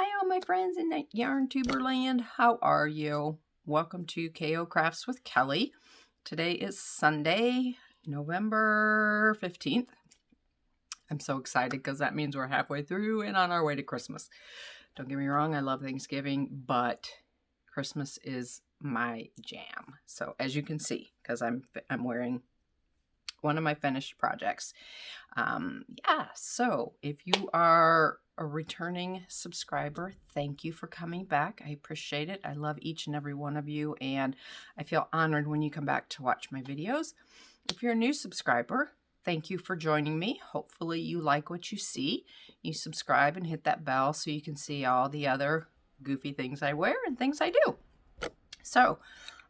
Hi all my friends in yarn tuber land. How are you? Welcome to KO Crafts with Kelly. Today is Sunday, November 15th. I'm so excited because that means we're halfway through and on our way to Christmas. Don't get me wrong, I love Thanksgiving, but Christmas is my jam. So as you can see, because I'm wearing one of my finished projects. So if you are a returning subscriber, thank you for coming back. I appreciate it. I love each and every one of you, and I feel honored when you come back to watch my videos. If you're a new subscriber, thank you for joining me. Hopefully you like what you see. You subscribe and hit that bell so you can see all the other goofy things I wear and things I do. So,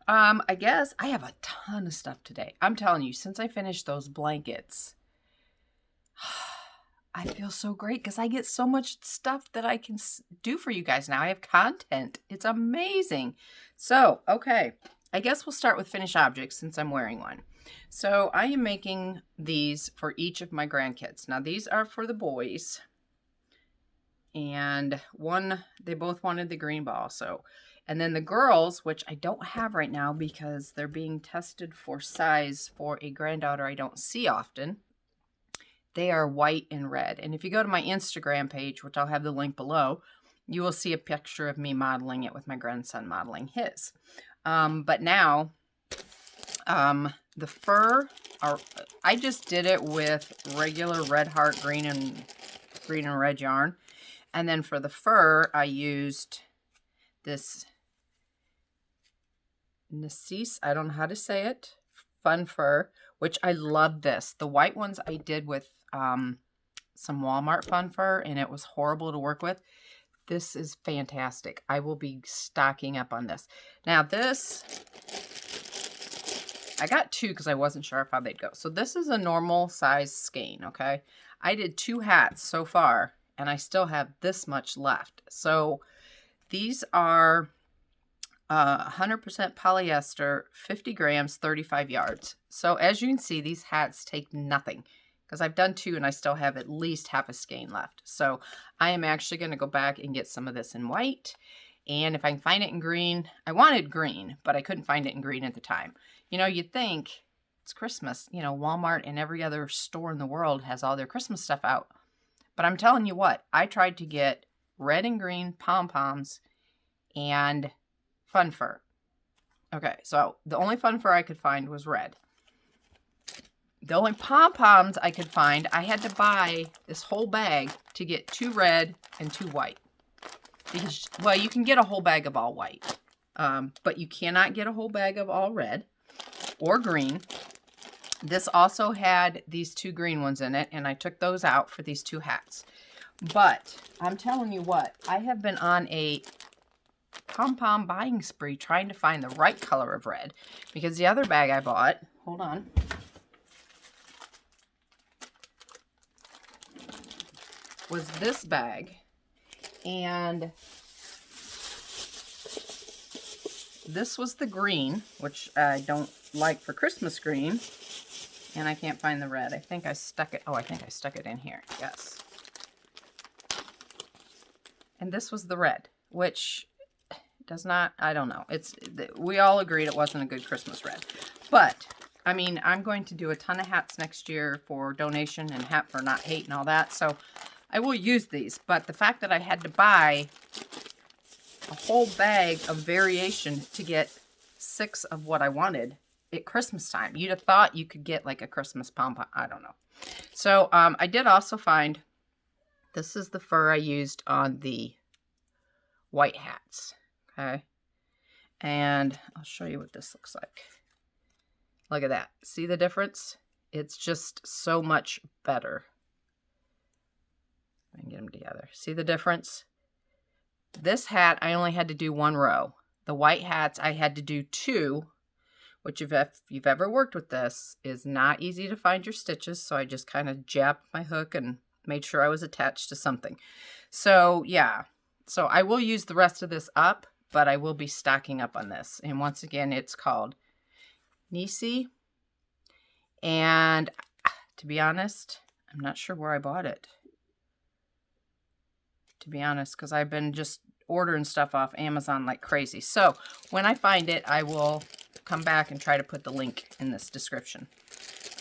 I guess I have a ton of stuff today. I'm telling you, since I finished those blankets, I feel so great because I get so much stuff that I can do for you guys now. I have content. It's amazing. So, okay, I guess we'll start with finished objects since I'm wearing one. So I am making these for each of my grandkids. Now these are for the boys, and they both wanted the green ball. And then the girls, which I don't have right now because they're being tested for size for a granddaughter I don't see often. They are white and red. And if you go to my Instagram page, which I'll have the link below, you will see a picture of me modeling it with my grandson modeling his. But now, the fur, I just did it with regular red heart green and red yarn. And then for the fur, I used this I don't know how to say it, Funfur, which I love this. The white ones I did with some Walmart Funfur, and it was horrible to work with. This is fantastic. I will be stocking up on this. Now this, I got two because I wasn't sure how they'd go. So this is a normal size skein, okay? I did 2 hats so far, and I still have this much left. So these are 100% polyester, 50 grams, 35 yards. So as you can see, these hats take nothing because I've done 2 and I still have at least half a skein left. So I am actually going to go back and get some of this in white. And if I can find it in green, I wanted green, but I couldn't find it in green at the time. You know, you'd think it's Christmas, you know, Walmart and every other store in the world has all their Christmas stuff out. But I'm telling you what, I tried to get red and green pom-poms and Funfur. Okay, so the only Funfur I could find was red. The only pom-poms I could find, I had to buy this whole bag to get 2 red and 2 white. Because, well, you can get a whole bag of all white, but you cannot get a whole bag of all red or green. This also had these 2 green ones in it, and I took those out for these 2 hats. But I'm telling you what, I have been on a pom-pom buying spree trying to find the right color of red, because the other bag I bought, hold on, was this bag, and this was the green, which I don't like for Christmas green, and I can't find the red. I think I stuck it, I think I stuck it in here, yes. And this was the red, which does not, I don't know. We all agreed it wasn't a good Christmas red. But, I mean, I'm going to do a ton of hats next year for donation and Hat for Not Hate and all that. So I will use these. But the fact that I had to buy a whole bag of variation to get 6 of what I wanted at Christmas time. You'd have thought you could get like a Christmas pom-pom. I don't know. So I did also find, this is the fur I used on the white hats. Okay, and I'll show you what this looks like. Look at that. See the difference? It's just so much better. I can get them together. See the difference? This hat, I only had to do 1 row. The white hats, I had to do 2, which if you've ever worked with this, is not easy to find your stitches. So I just kind of jabbed my hook and made sure I was attached to something. So yeah, so I will use the rest of this up, but I will be stocking up on this. And once again, it's called Nisi. And to be honest, I'm not sure where I bought it. to be honest, because I've been just ordering stuff off Amazon like crazy. So when I find it, I will come back and try to put the link in this description.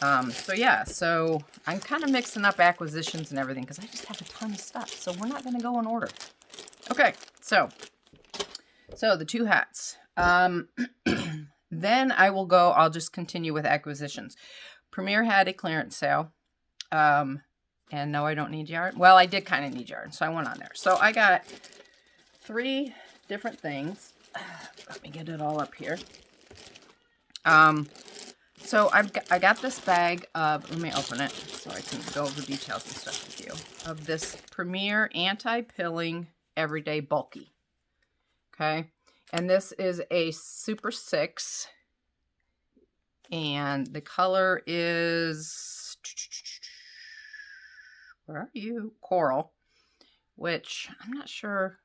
So yeah, so I'm kind of mixing up acquisitions and everything because I just have a ton of stuff. So we're not going to go in order. Okay, so the 2 hats. Then I'll just continue with acquisitions. Premier had a clearance sale. And no, I don't need yarn. Well, I did kind of need yarn, so I went on there. So I got 3 different things. Let me get it all up here. So I got this bag of, let me open it so I can go over details and stuff with you, of this Premier Anti-Pilling Everyday Bulky. Okay. And this is a Super 6. And the color is, where are you? Coral, which I'm not sure.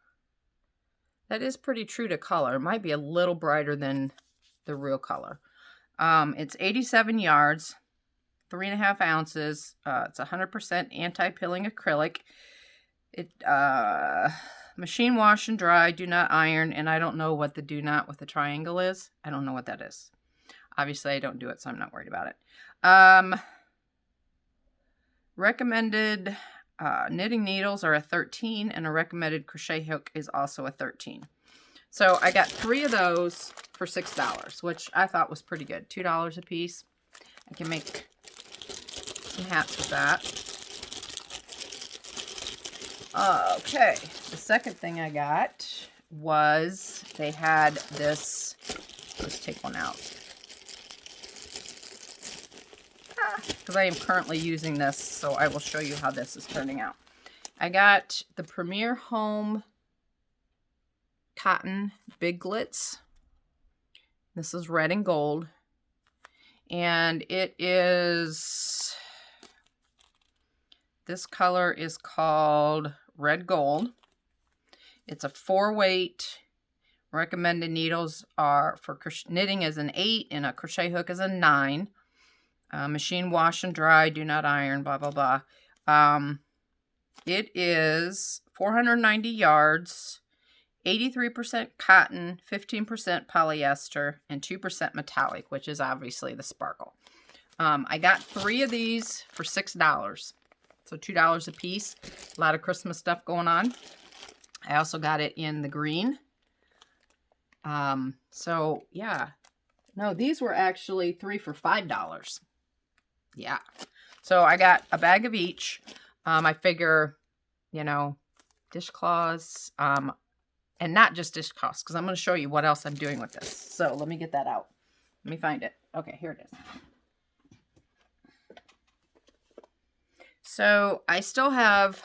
That is pretty true to color. It might be a little brighter than the real color. It's 87 yards, 3.5 ounces. It's 100% anti-pilling acrylic. It machine wash and dry, do not iron, and I don't know what the do not with the triangle is. I don't know what that is. Obviously, I don't do it, so I'm not worried about it. Recommended knitting needles are a 13, and a recommended crochet hook is also a 13. So I got 3 of those for $6, which I thought was pretty good. $2 a piece. I can make some hats with that. Okay, the second thing I got was they had this. Let's take one out. Because I am currently using this, so I will show you how this is turning out. I got the Premier Home Cotton Big Glitz. This is red and gold. And it is, this color is called Red Gold. It's a 4-weight. Recommended needles are for knitting is an 8 and a crochet hook is a 9. Machine wash and dry, do not iron, blah, blah, blah. It is 490 yards, 83% cotton, 15% polyester, and 2% metallic, which is obviously the sparkle. I got 3 of these for $6, so $2 a piece. A lot of Christmas stuff going on. I also got it in the green. So yeah, no, these were actually 3 for $5. Yeah. So I got a bag of each. I figure, you know, dishcloths, and not just dishcloths, because I'm going to show you what else I'm doing with this. So let me get that out. Let me find it. Okay, here it is. So I still have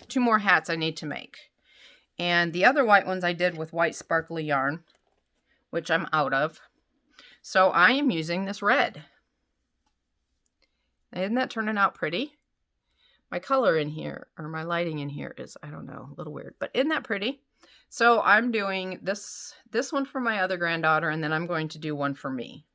2 more hats I need to make. And the other white ones I did with white sparkly yarn, which I'm out of. So I am using this red. Isn't that turning out pretty? My color in here, or my lighting in here is, I don't know, a little weird. But isn't that pretty? So I'm doing this one for my other granddaughter, and then I'm going to do one for me.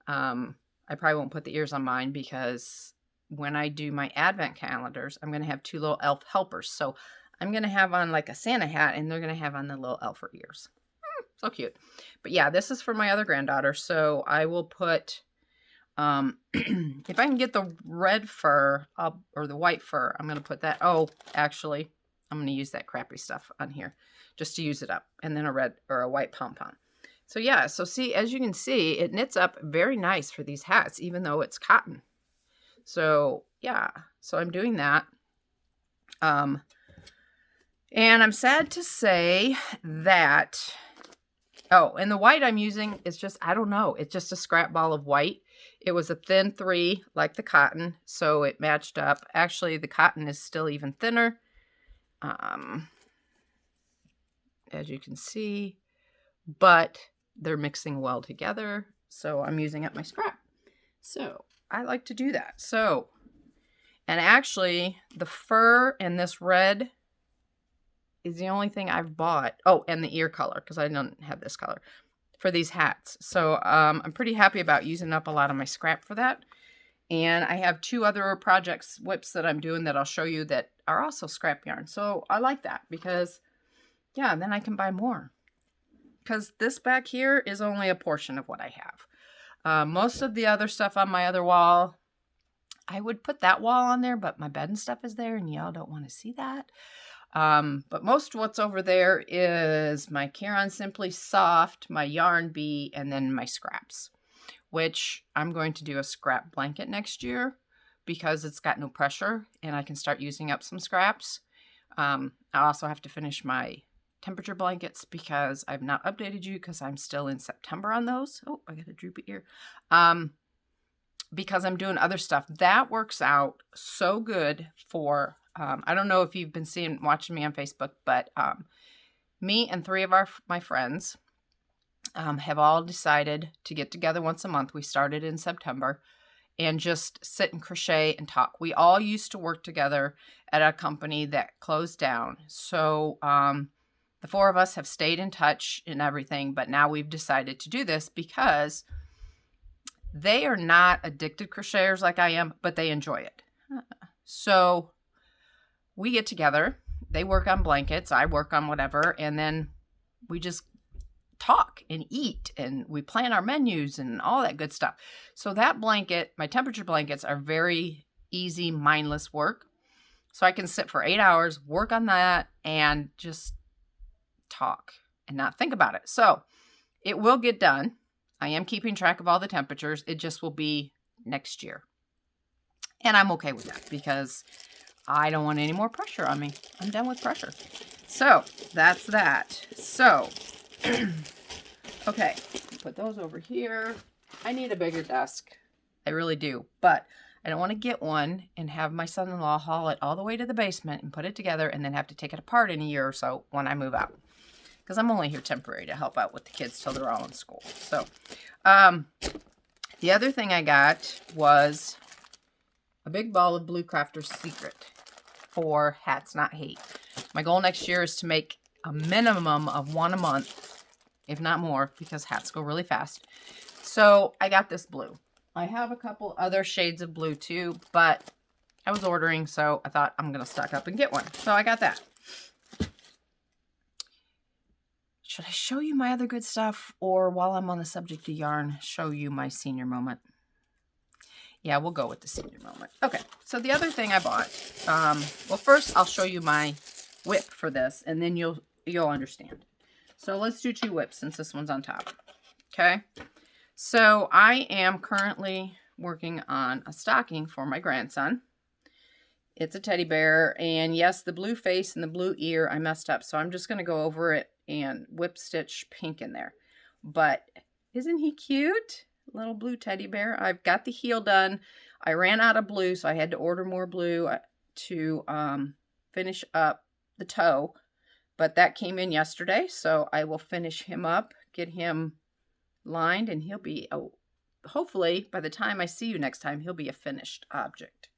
I probably won't put the ears on mine because when I do my advent calendars, I'm going to have 2 little elf helpers. So I'm going to have on like a Santa hat, and they're going to have on the little elfer ears. So cute. But yeah, this is for my other granddaughter. So I will put, if I can get the red fur or the white fur, I'm going to put that. Oh, actually, I'm going to use that crappy stuff on here just to use it up. And then a red or a white pom-pom. So yeah, so see, as you can see, it knits up very nice for these hats, even though it's cotton. So yeah, so I'm doing that. And I'm sad to say that, oh, and the white I'm using is just, I don't know, it's just a scrap ball of white. It was a thin 3 like the cotton, so it matched up. Actually, the cotton is still even thinner. As you can see, but they're mixing well together. So I'm using up my scrap. So I like to do that. So, and actually the fur and this red is the only thing I've bought. Oh, and the ear color, because I don't have this color for these hats. So I'm pretty happy about using up a lot of my scrap for that. And I have 2 other projects, WIPs that I'm doing that I'll show you that are also scrap yarn. So I like that because, yeah, then I can buy more. Because this back here is only a portion of what I have. Most of the other stuff on my other wall, I would put that wall on there, but my bed and stuff is there and y'all don't want to see that. But most of what's over there is my Caron Simply Soft, my Yarn Bee, and then my scraps, which I'm going to do a scrap blanket next year because it's got no pressure and I can start using up some scraps. I also have to finish my temperature blankets because I've not updated you because I'm still in September on those. Oh, I got a droopy ear. Because I'm doing other stuff. That works out so good for, I don't know if you've been watching me on Facebook, but me and 3 of my friends have all decided to get together once a month. We started in September and just sit and crochet and talk. We all used to work together at a company that closed down. So the 4 of us have stayed in touch and everything, but now we've decided to do this because they are not addicted crocheters like I am, but they enjoy it. So we get together, they work on blankets, I work on whatever, and then we just talk and eat and we plan our menus and all that good stuff. So that blanket, my temperature blankets are very easy, mindless work. So I can sit for 8 hours, work on that, and just talk and not think about it. So it will get done. I am keeping track of all the temperatures. It just will be next year. And I'm okay with that because I don't want any more pressure on me. I'm done with pressure. So that's that. So, okay, put those over here. I need a bigger desk. I really do. But I don't want to get one and have my son-in-law haul it all the way to the basement and put it together and then have to take it apart in a year or so when I move out. Because I'm only here temporary to help out with the kids till they're all in school. So, the other thing I got was a big ball of Blue Crafter's Secret for Hats Not Hate. My goal next year is to make a minimum of 1 a month, if not more, because hats go really fast. So I got this blue. I have a couple other shades of blue too, but I was ordering, so I thought I'm going to stock up and get one. So I got that. Should I show you my other good stuff, or while I'm on the subject of yarn, show you my senior moment? Yeah, we'll go with the senior moment. Okay, so the other thing I bought, well, first I'll show you my WIP for this, and then you'll understand. So let's do 2 WIPs since this one's on top. Okay, so I am currently working on a stocking for my grandson. It's a teddy bear, and yes, the blue face and the blue ear I messed up, so I'm just going to go over it and whip stitch pink in there. But isn't he cute? Little blue teddy bear. I've got the heel done. I ran out of blue, so I had to order more blue to finish up the toe. But that came in yesterday, so I will finish him up, get him lined, and he'll be, hopefully, by the time I see you next time, he'll be a finished object.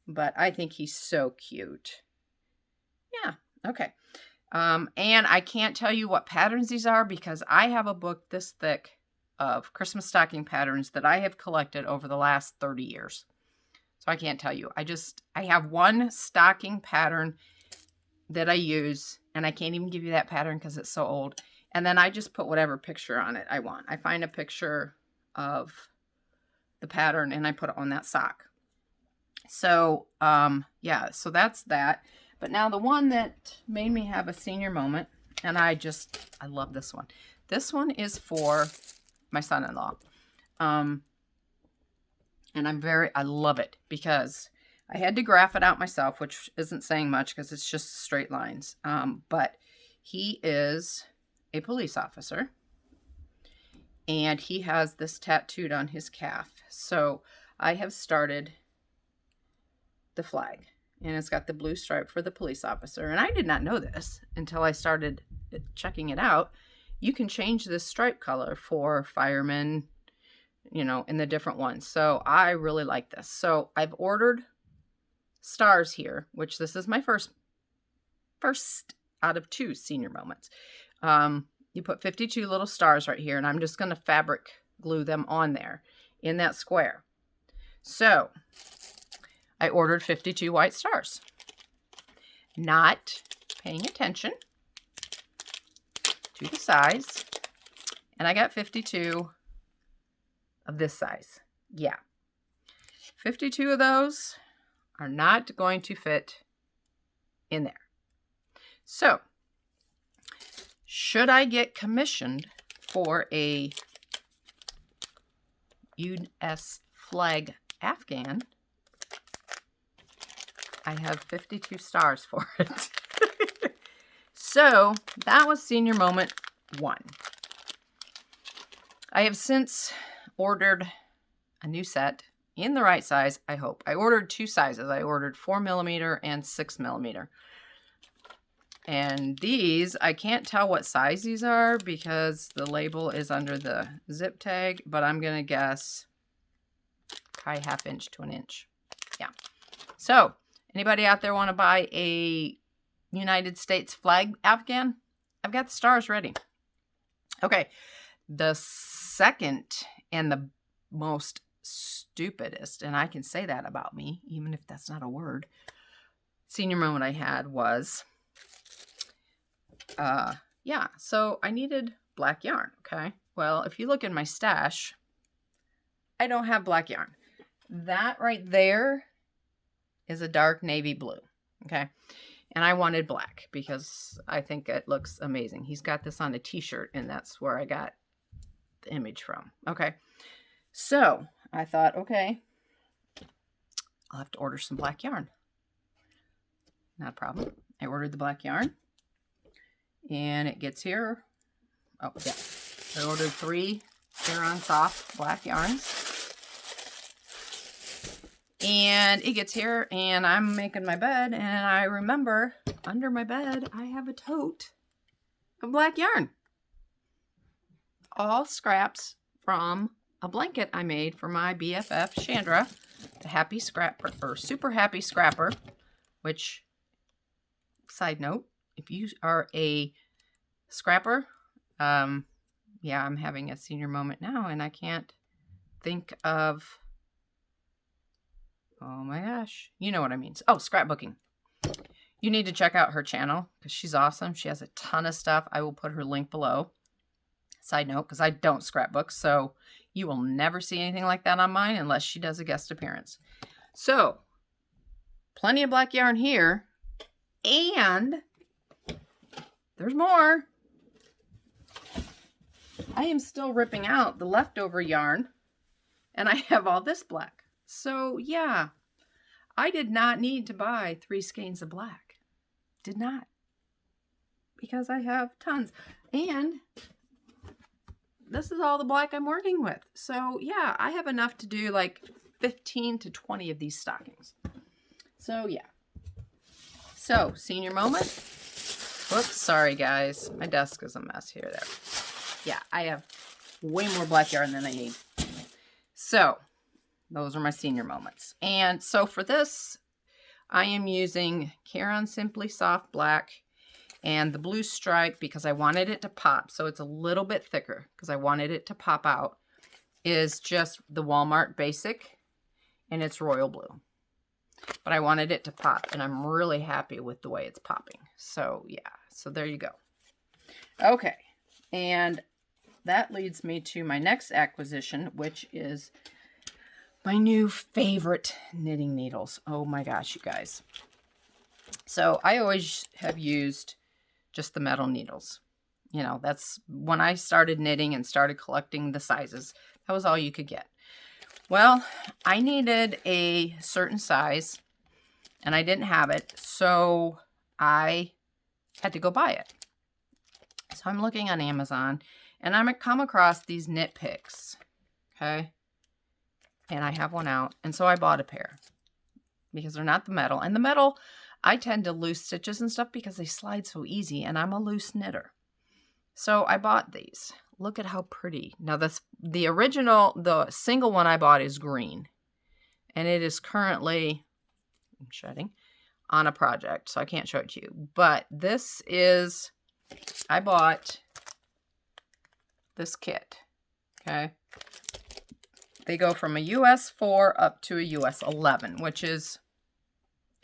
But I think he's so cute. Yeah, okay. And I can't tell you what patterns these are because I have a book this thick of Christmas stocking patterns that I have collected over the last 30 years. So I can't tell you. I have one stocking pattern that I use, and I can't even give you that pattern because it's so old. And then I just put whatever picture on it I want. I find a picture of the pattern and I put it on that sock. So, yeah, so that's that. But now the one that made me have a senior moment, and I love this one. This one is for my son-in-law. And I love it because I had to graph it out myself, which isn't saying much because it's just straight lines. But he is a police officer, and he has this tattooed on his calf. So I have started the flag, and it's got the blue stripe for the police officer. And I did not know this until I started checking it out. You can change this stripe color for firemen, you know, in the different ones. So I really like this. So I've ordered stars here, which this is my first out of 2 senior moments. You put 52 little stars right here, and I'm just going to fabric glue them on there in that square. So I ordered 52 white stars. not paying attention to the size. And I got 52 of this size. Yeah. 52 of those are not going to fit in there. So, should I get commissioned for a US flag Afghan, I have 52 stars for it. So, that was senior moment 1. I have since ordered a new set in the right size, I hope. I ordered 2 sizes. I ordered 4mm and 6mm. And these, I can't tell what size these are because the label is under the zip tag, but I'm going to guess probably 1/2 inch to 1 inch. Yeah. So, anybody out there want to buy a United States flag Afghan? I've got the stars ready. Okay. The second and the most stupidest, and I can say that about me, even if that's not a word, senior moment I had was... yeah, so I needed black yarn, okay? Well, if you look in my stash, I don't have black yarn. That right there is a dark navy blue, okay? And I wanted black because I think it looks amazing. He's got this on a t-shirt, and that's where I got the image from, okay? So I thought, okay, I'll have to order some black yarn. Not a problem. I ordered the black yarn. And it gets here. Oh, yeah. I ordered 3 Aeron Soft black yarns. And it gets here, and I'm making my bed, and I remember under my bed, I have a tote of black yarn. All scraps from a blanket I made for my BFF, Chandra, the happy scrapper, or super happy scrapper, which, side note, if you are a scrapper, yeah, I'm having a senior moment now, and I can't think of, oh my gosh, you know what I mean. Oh, scrapbooking. You need to check out her channel because she's awesome. She has a ton of stuff. I will put her link below. Side note, because I don't scrapbook, so you will never see anything like that on mine unless she does a guest appearance. So, plenty of black yarn here, and there's more. I am still ripping out the leftover yarn, and I have all this black. So, yeah, I did not need to buy 3 skeins of black. Did not. Because I have tons. And this is all the black I'm working with. So, yeah, I have enough to do like 15 to 20 of these stockings. So, yeah. So, senior moment. Whoops, sorry guys. My desk is a mess here. There. Yeah, I have way more black yarn than I need. So, those are my senior moments. And so for this, I am using Caron Simply Soft Black and the blue stripe because I wanted it to pop. So it's a little bit thicker because I wanted it to pop out. Is just the Walmart Basic, and it's royal blue. But I wanted it to pop, and I'm really happy with the way it's popping. So, yeah. So, there you go. Okay. And that leads me to my next acquisition, which is my new favorite knitting needles. Oh, my gosh, you guys. So, I always have used just the metal needles. You know, that's when I started knitting and started collecting the sizes. That was all you could get. Well, I needed a certain size, and I didn't have it, so I had to go buy it. So I'm looking on Amazon, and I'm gonna come across these knit picks, okay? And I have one out, and so I bought a pair because they're not the metal. And the metal, I tend to loose stitches and stuff because they slide so easy, and I'm a loose knitter. So I bought these. Look at how pretty. Now the original, the single one I bought is green. And it is currently, I'm shedding, on a project. So I can't show it to you. But this is, I bought this kit. Okay. They go from a US 4 up to a US 11, which is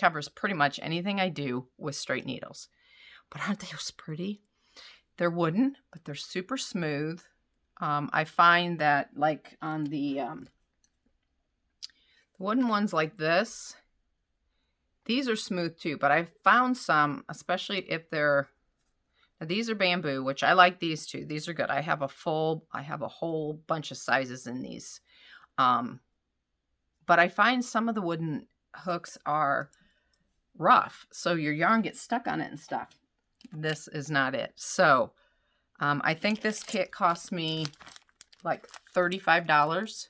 covers pretty much anything I do with straight needles. But aren't they just pretty? They're wooden, but they're super smooth. I find that like on the wooden ones like this, these are smooth too, but I've found some, especially if they're, now these are bamboo, which I like these too. These are good. I have a whole bunch of sizes in these. But I find some of the wooden hooks are rough, so your yarn gets stuck on it and stuff. This is not it. So I think this kit cost me like $35,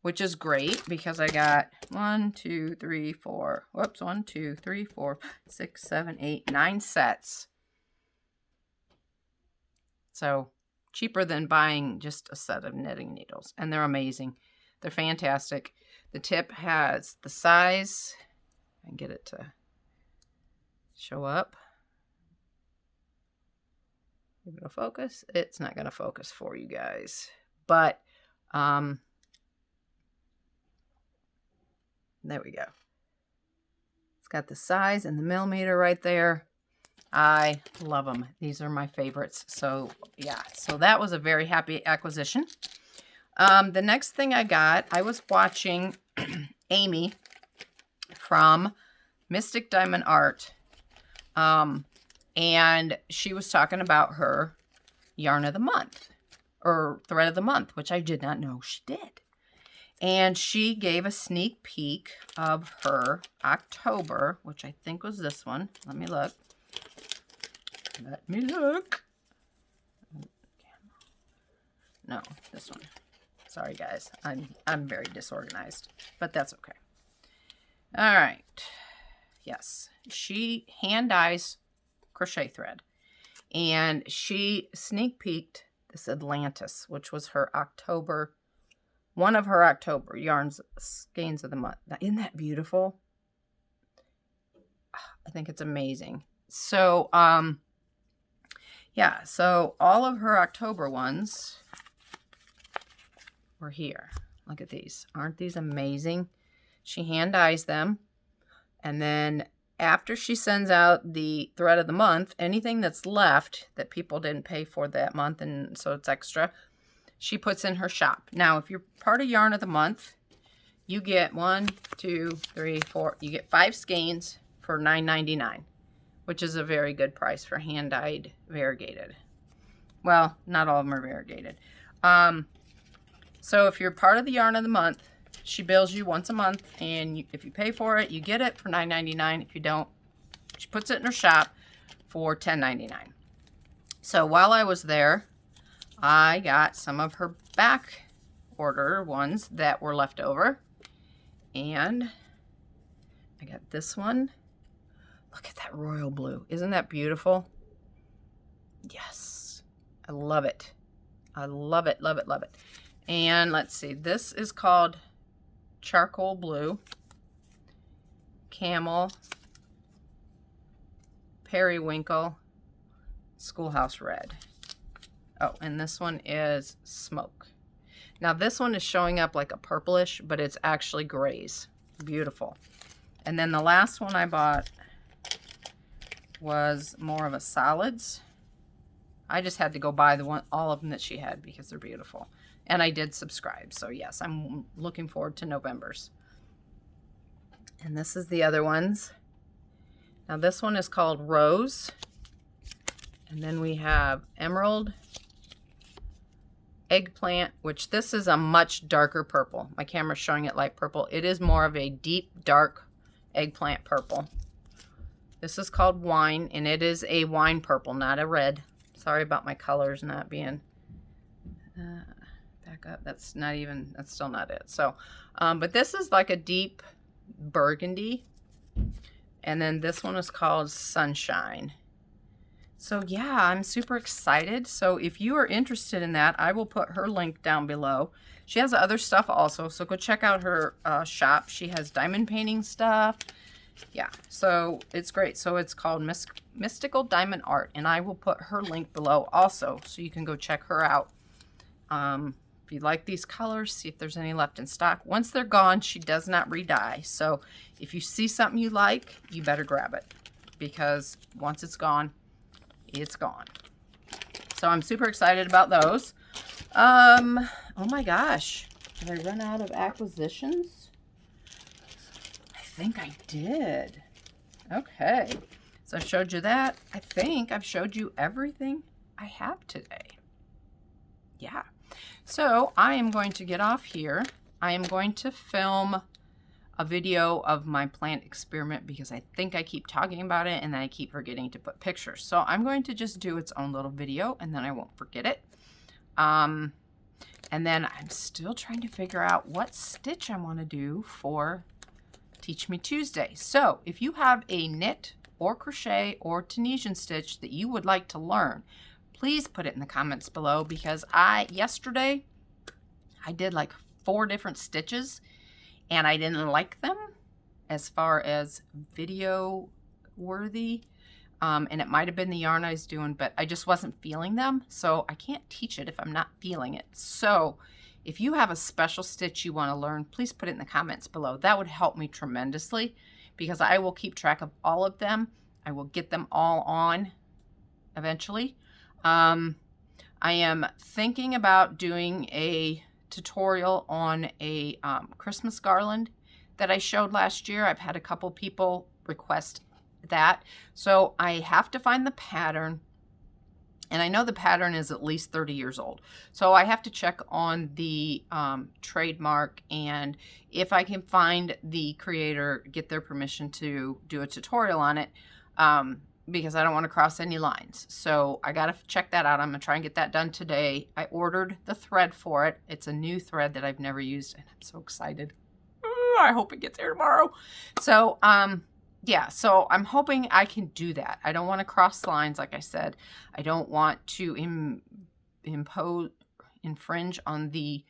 which is great because I got 9 sets. So cheaper than buying just a set of knitting needles. And they're amazing. They're fantastic. The tip has the size. I can get it to show up. Maybe it'll focus. It's not going to focus for you guys. But there we go. It's got the size and the millimeter right there. I love them. These are my favorites. So yeah, so that was a very happy acquisition. The next thing I got, I was watching Amy from Mystic Diamond Art. And she was talking about her yarn of the month or thread of the month, which I did not know she did. And she gave a sneak peek of her October, which I think was this one. Let me look. No, this one. Sorry, guys. I'm very disorganized, but that's okay. All right. Yes, she hand dyes crochet thread, and she sneak peeked this Atlantis, which was her October, one of her October yarns skeins of the month. Now, isn't that beautiful? I think it's amazing. So yeah, so all of her October ones were here. Look at these. Aren't these amazing? She hand dyes them, and then after she sends out the thread of the month, anything that's left that people didn't pay for that month, and so it's extra, she puts in her shop. Now, if you're part of Yarn of the Month, you get 1, 2, 3, 4, you get 5 skeins for $9.99, which is a very good price for hand-dyed variegated. Well, not all of them are variegated. So if you're part of the Yarn of the Month, she bills you once a month, and if you pay for it, you get it for $9.99. If you don't, she puts it in her shop for $10.99. So while I was there, I got some of her back order ones that were left over, and I got this one. Look at that royal blue. Isn't that beautiful? Yes, I love it. I love it, love it, love it. And let's see, this is called Charcoal Blue, Camel, Periwinkle, Schoolhouse Red. Oh, and this one is Smoke. Now this one is showing up like a purplish, but it's actually grays. Beautiful. And then the last one I bought was more of a solids. I just had to go buy all of them that she had because they're beautiful. And I did subscribe. So yes, I'm looking forward to November's. And this is the other ones. Now this one is called Rose. And then we have Emerald, Eggplant, which this is a much darker purple. My camera's showing it light purple. It is more of a deep, dark eggplant purple. This is called Wine, and it is a wine purple, not a red. Sorry about my colors not being... back up. That's still not it. So, but this is like a deep burgundy. And then this one is called Sunshine. So yeah, I'm super excited. So if you are interested in that, I will put her link down below. She has other stuff also, so go check out her shop. She has diamond painting stuff. Yeah, so it's great. So it's called Mystical Diamond Art, and I will put her link below also, so you can go check her out. If you like these colors, see if there's any left in stock. Once they're gone, she does not re-dye. So if you see something you like, you better grab it, because once it's gone, it's gone. So I'm super excited about those. Oh my gosh, did I run out of Acquisitions? I think I did. Okay, so I showed you that. I think I've showed you everything I have today. Yeah, so I am going to get off here. I am going to film a video of my plant experiment because I think I keep talking about it and then I keep forgetting to put pictures. So I'm going to just do its own little video and then I won't forget it. And then I'm still trying to figure out what stitch I want to do for Teach Me Tuesday. So if you have a knit or crochet or Tunisian stitch that you would like to learn, please put it in the comments below, because yesterday I did like 4 different stitches and I didn't like them as far as video worthy. And it might have been the yarn I was doing, but I just wasn't feeling them. So I can't teach it if I'm not feeling it. So if you have a special stitch you want to learn, please put it in the comments below. That would help me tremendously, because I will keep track of all of them. I will get them all on eventually. I am thinking about doing a tutorial on a Christmas garland that I showed last year. I've had a couple people request that. So I have to find the pattern. And I know the pattern is at least 30 years old. So I have to check on the trademark, and if I can find the creator, get their permission to do a tutorial on it, because I don't want to cross any lines. So I got to check that out. I'm going to try and get that done today. I ordered the thread for it. It's a new thread that I've never used, and I'm so excited. I hope it gets here tomorrow. So, yeah, so I'm hoping I can do that. I don't want to cross lines, like I said. I don't want to infringe on the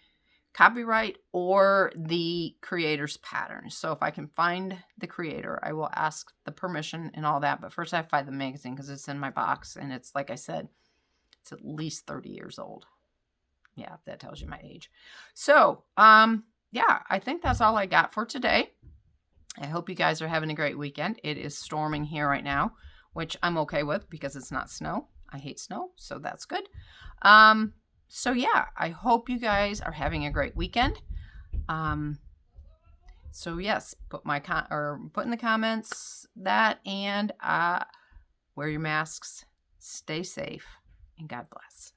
copyright or the creator's pattern. So if I can find the creator, I will ask the permission and all that. But first I have to find the magazine, because it's in my box, and it's, like I said, it's at least 30 years old. Yeah, if that tells you my age. So, yeah, I think that's all I got for today. I hope you guys are having a great weekend. It is storming here right now, which I'm okay with because it's not snow. I hate snow, so that's good. So yeah, I hope you guys are having a great weekend. So yes, put in the comments that, and wear your masks, stay safe, and God bless.